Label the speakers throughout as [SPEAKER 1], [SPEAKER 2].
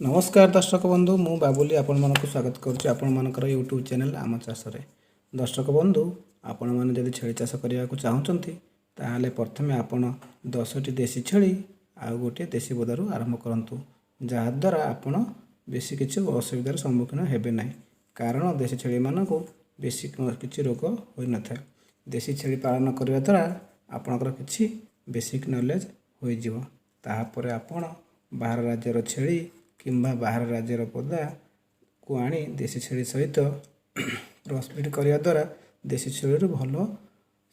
[SPEAKER 1] नमस्कार दर्शक बंधु मु बाबुली आपण मानक स्वागत करुच्ची आपण मानकर यूट्यूब चैनल आम चाष दर्शक बंधु आपण मैंने जब छेली चाष करने को चाहते ताहले प्रथमे आपण 10टी देशी छेली आउ गोटे देशी बोदारू आरंभ करूँ जहाद्वारा आपण बेसी किसी असुविधार सम्मुखीन हेबे ना कारण देशी छेली मानक बेसी किसी रोग हो न था। देशी छेली पालन करने द्वारा आपणकर किसी बेसिक नॉलेज हो तापर आपण बाहर राज्यर छेली किंबा बाहर राज्यर पदा को आनी देशी छेली सहित क्रॉसब्रीड करने द्वारा देशी छेली भल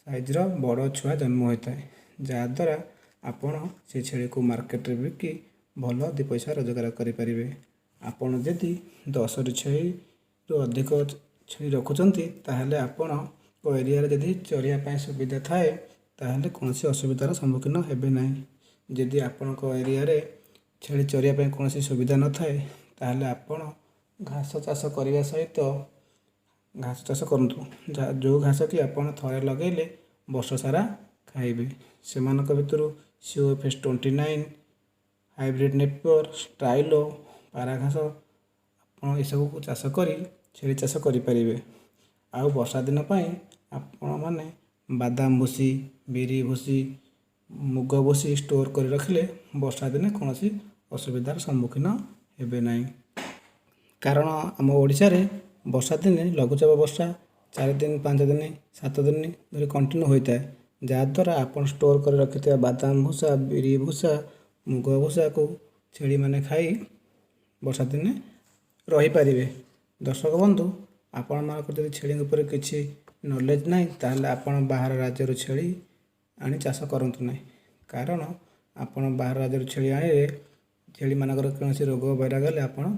[SPEAKER 1] साइज्र बड़ छुआ जन्म होता है जहाद्वारा आपण से छेली को मार्केट में बिकी भल 2 पैसा रोजगार करें। आपण जदि 10 छेली अधिक छेली रखुंट ताहले आपण को एरिया जदि चरिया सुविधा थाए ताहले कौन असुविधार सम्मुखीन हेबे ना। जदि आपण को एरिया रे छेली चरिया कौन सुविधा न थाए ताहले आपण घास चाष करने सहित घास चाष करूँ जो घास कि आपण थरे लगेले वर्ष सारा खाइबे से भितर COFS 29 हाइब्रिड नेपियर स्टाइलो पारा घास आप सब चाष कर छेली चाष करें। आउ वर्षा दिन आपण मैंने बादाम भूसी बिरी भूसी मुग भूसी स्टोर कर रखिले वर्षा दिन कौन असुविधार सम्मुखीन हेबे ना। कारण आम ओडिशा रे वर्षा दिन लघुचाप वर्षा 4 दिन 5 दिन 7 दिन धरी कंटिन्यू होता है जहाद्वारा आप स्टोर कर रखि बादाम भूसा बिरी भूसा मुग भूसा को छेली मैंने खाई वर्षा दिन रहीपर। दर्शक बंधु आपण मानक जब छेली उपर किसी नॉलेज ना ताहले आपण बाहर राज्यर छेली आनी चाष करंतु ना कारण आपण बाहर राज्यर छेली आने छेली मानकर कौन रोग वैराग गले आपण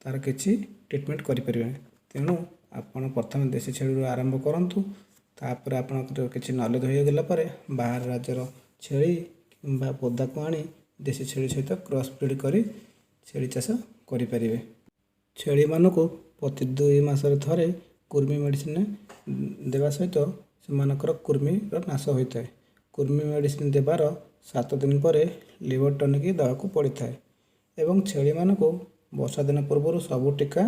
[SPEAKER 1] तार किसी ट्रिटमेंट करें। तेणु आपण प्रथम देशी छेली आरंभ करूँ तापर आप किसी नॉलेज हो गला बाहर राज्यर छेली कि पोदा को आनी देशी छेली सहित क्रॉस ब्रीड कर छेली चाष करें। छेली मानक प्रति 2 मासरे थरे कुर्मी मेडिसिन देवा सहित से कुर्मीर नाश होता है। कुर्मी मेडिसिन देवार 7 दिन पर लिवर टनिक देवाक पड़ता है एवं छेली मानक वर्षा दिन पूर्व सबू टीका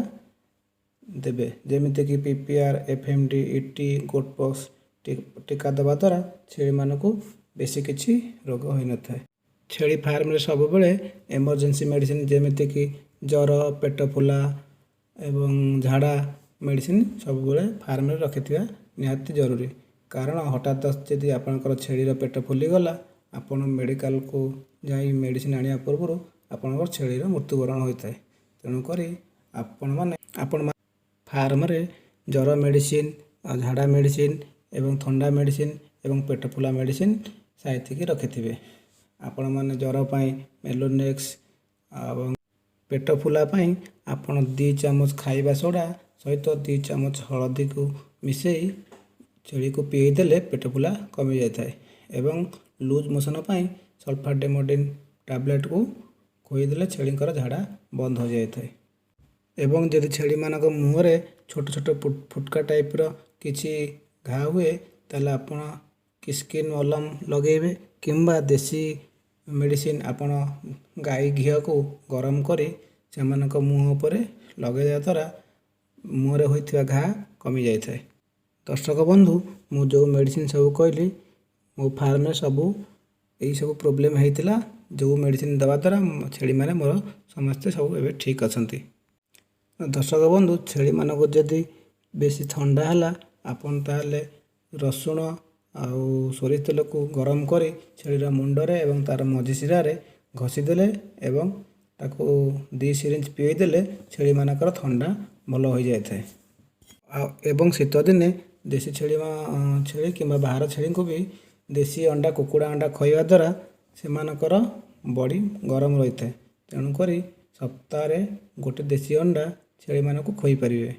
[SPEAKER 1] देवे जमीक PPR FMD ET गोटपॉक्स टीका देवा द्वारा छेली मानक बेसी किसी रोग हो न था। छेली फार्म रे सब बेले इमरजेंसी मेडिसिन जमीक जर पेट फुला एवं झाड़ा मेडिसिन सब बेले फार्म रे रखिथिबा निहाती जरूरी कारण हठात जदि आपणकर छेलीर पेट फुलीगला आपण मेडिकल को जाई मेडिसिन आनिया पूर्व आपणकर छेलीर मृत्युवरण होता है। तेणुक आपण फार्म रे जर मेडिसिन झाड़ा मेडिसिन एवं थंडा मेडिसिन एवं पेट फुला मेडिसिन साइतिकी रखिथिबे। आपण माने जर पाई मेलोनेक्स एवं पेट फुला पाई आपण 2 चामच खाइबा सोडा सहित 2 चामच हलदी को मिसई छेली को पीई देले पेट फुला कमी जाए एवं लूज मोशन पाई सल्फाडेमोडिन टैबलेट को खोईदेले छेलीकर झाड़ा बंद हो जाए। एवं जदि छेली मानक मुहरे छोट छोट फुटका टाइप्र किसी घा हुए ताले आपण किस्किन मलम लगेबे किंबा देशी मेडिसिन आपण गाई घी को गरम करी से मुँह पर लगे द्वारा मुहरे होइथिबा घा कमी जाए। दर्शक बंधु मु जो मेडिसिन सब कहली मो फार्म सबू यही सब प्रोब्लेम होता जो मेडिसिन देवा द्वारा छेली माने मोर समस्ते सब एवं ठीक अच्छा। दर्शक बंधु छेली मानक जदि बेसी ठंडा है आपन ताले रसुण आउ सोरिष तेल को गरम करी छेलीर मुंडरे एवं तार मझी शिरारे घसीदेले एवं ताको 2 सिरिंज पीई देले छेली मानकर ठंडा भल हो जाए। एवं शीत दिने देशी छेली कि बाहर छेली को भी देशी अंडा कुकुड़ा अंडा खाइबा द्वारा से बॉडी गरम रही है। तेणुक सप्ताह गोटे देशी अंडा छेली मानक खोई पारे।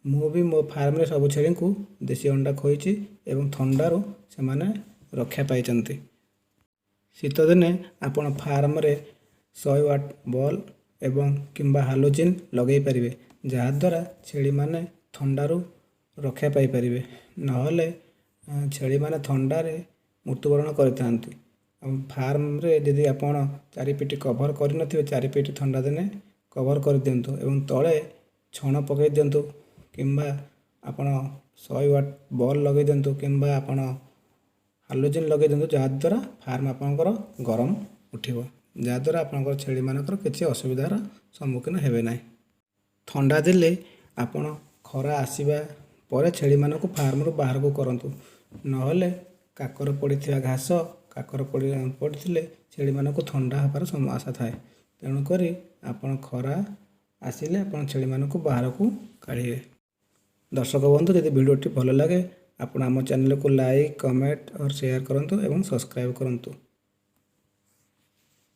[SPEAKER 1] मु भी मो फार्म रे सब छेली को देशी अंडा खोईची एवं ठंडारू से माने रक्षा पाई। शीत दिने आपण फार्म रे 100 वाट बल्ब एवं किंबा हालोजिन लगे पारे जहाद्वारा छेली माने ठंडारू रक्षा पाई पारे नहले छेली माने ठंडारे मृत्युवरण करते। फार्म रे यदि आप 4 पीटी कभर कर 4 पीटी ठंडा दिने କଭର କରିଦିଅନ୍ତୁ ଏବଂ ତଳେ ଛଣ ପକାଇ ଦିଅନ୍ତୁ କିମ୍ବା ଆପଣ 100 ୱାଟ୍ ବଲ୍ ଲଗାଇ ଦିଅନ୍ତୁ କିମ୍ବା ଆପଣ ହାଲୋଜେନ୍ ଲଗାଇ ଦିଅନ୍ତୁ, ଯାହାଦ୍ୱାରା ଫାର୍ମ ଆପଣଙ୍କର ଗରମ ଉଠିବ, ଯାହାଦ୍ୱାରା ଆପଣଙ୍କର ଛେଳିମାନଙ୍କର କିଛି ଅସୁବିଧାର ସମ୍ମୁଖୀନ ହେବେ ନାହିଁ। ଥଣ୍ଡା ଦେଲେ ଆପଣ ଖରା ଆସିବା ପରେ ଛେଳିମାନଙ୍କୁ ଫାର୍ମରୁ ବାହାରକୁ କରନ୍ତୁ, ନହେଲେ କାକର ପଡ଼ିଥିବା ଘାସ କାକର ପଡ଼ିଥିଲେ ଛେଳିମାନଙ୍କୁ ଥଣ୍ଡା ହେବାର ଆଶା ଥାଏ। ତେଣୁକରି ଆପଣ ଖରା ଆସିଲେ ଆପଣ ଛେଳିମାନଙ୍କୁ ବାହାରକୁ କାଢ଼ିବେ। ଦର୍ଶକ ବନ୍ଧୁ, ଯଦି ଭିଡ଼ିଓଟି ଭଲ ଲାଗେ ଆପଣ ଆମ ଚ୍ୟାନେଲକୁ ଲାଇକ୍, କମେଣ୍ଟ ଓ ସେୟାର କରନ୍ତୁ ଏବଂ ସବସ୍କ୍ରାଇବ୍ କରନ୍ତୁ।